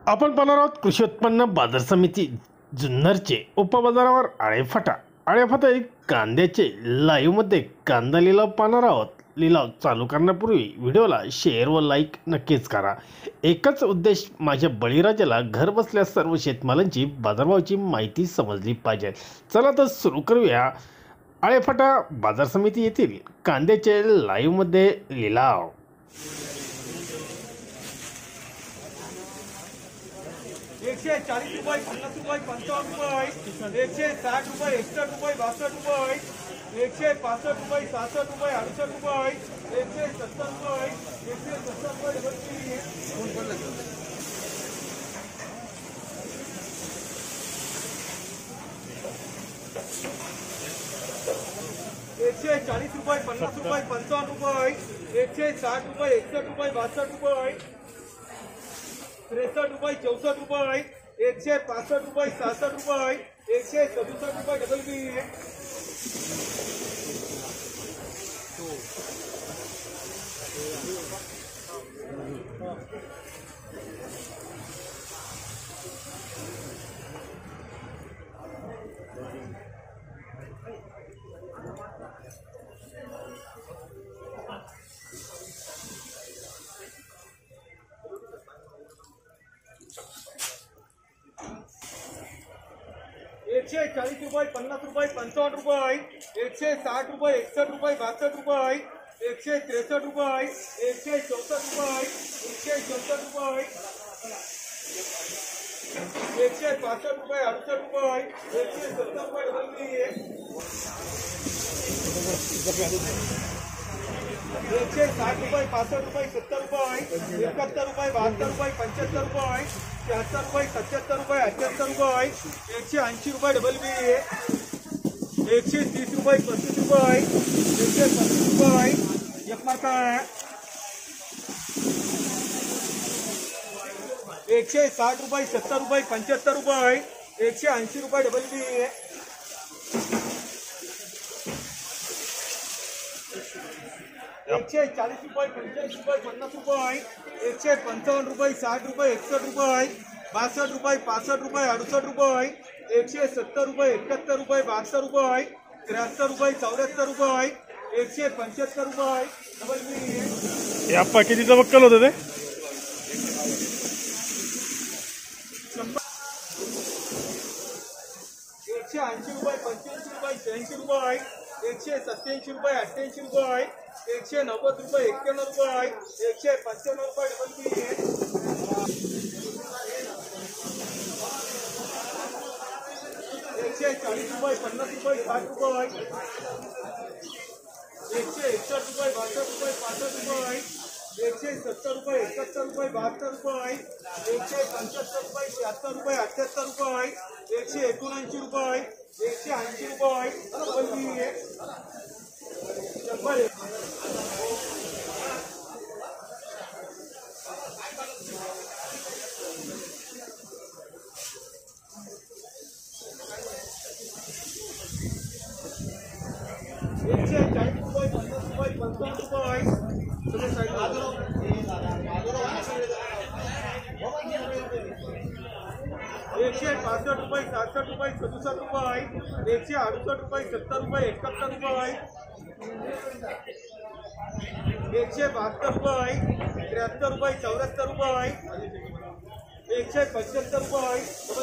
आपण पाहणार आहोत कृषी उत्पन्न बाजार समिती जुन्नरचे उपबाजारावर आळेफाटा आळेफाटा कांद्याचे लाईव्हमध्ये कांदा लिलाव पाहणार आहोत। लिलाव चालू करण्यापूर्वी व्हिडिओला शेअर व लाईक नक्कीच करा। एकच उद्देश, माझ्या बळीराजाला घर बसल्या सर्व शेतमालांची बाजारभावाची माहिती समजली पाहिजे। चला तर सुरू करूया। आळेफाटा बाजार समिती येथील कांद्याचे लाईव्हमध्ये लिलाव। 140 रुपये, 50 रुपये, 55 रुपये, 160 रुपये, 61 रुपये, 62 रुपये, 165 रुपये, 66 रुपये, 68 रुपये, 170 रुपये, 170 रुपये, 140 रुपये, 50 रुपये, 55 रुपये, 160 रुपये, 61 रुपये, 62 रुपये, 63 रुपये, 64 रुपये, 165 रुपये, 66 रुपये, 167 रुपये डबल बी, 140 रुपये, 50 रुपये, 55 रुपये, 160 रुपये, 61 रुपये, 62 रुपये, 163 रुपये, 164 रुपये, 164 रुपये, 165 रुपये, 68 रुपये, 170 रुपये डबल बी, 160 रुपये, 65 रुपये, 70 रुपये, 71 रुपये, 72 रुपये, 75 रुपये, 76 रुपये, 77 रुपये, 78 रुपये, 180 रुपये डबल बी, 130 रुपये, 35 रुपये, 135 रुपये, एक मार्का, 160 रुपये, 70 रुपये, 75 रुपये, 180 रुपये डबल बी, 140 रुपये, 45 रुपये, 50 रुपये, 155 रुपये, 60 रुपये, 61 रुपये, 62 रुपये, 65 रुपये, 68 रुपये, 170 रुपये, 71 रुपये, 72 रुपये, 73 रुपये, 74 रुपये, 175 रुपये डबल बी, या कितीचा बक्कल होतं ते? 180 रुपये, 85 रुपये, 86 रुपये, 187 रुपये, 88 रुपये, 190 रुपये, 91 रुपये, 195 रुपये डबल बी, 140 रुपये, 50 रुपये, 60 रुपये, 161 रुपये, 62 रुपये, 65 रुपये, 170 रुपये, 71 रुपये, 72 रुपये, 175 रुपये, 76 रुपये, 78 रुपये, 179 रुपये, 180 रुपये डबल बी, 100 140 रुपये, 50 रुपये, 55 रुपये, 165 रुपये, 67 रुपये, 67 रुपये, 168 रुपये, 70 रुपये, 71 रुपये, 172 रुपये, 73 रुपये, 74 रुपये, 175 रुपये